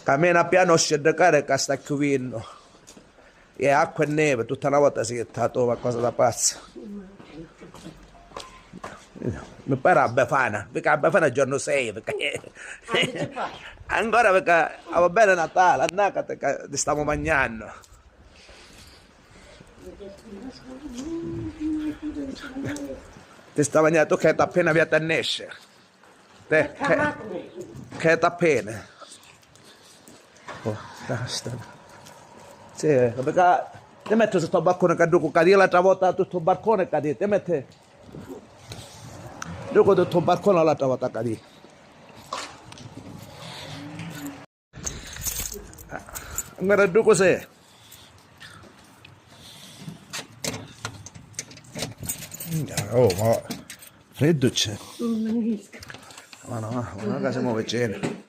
Cammina piano, scende carica, sta chiudendo. E acqua e neve, tutta una volta si è stato qualcosa da pazzo. Mi pare a Befana, perché a Befana è giorno 6, perché... Ancora perché va bene Natale, annacca perché ti stiamo mangiando. Ti sta mangiando, tu che hai appena via a nascere. Te, che hai appena. Oh, basta. Sì, perché ti metti sotto il balcone che tu cadi l'altra volta tutto il balcone cadi, ti metti... Gioco tutto il balcone l'altra volta cadi. Guarda tu cos'è? Oh, ma freddo c'è. Non riesco. Ma no, non è che siamo vicini.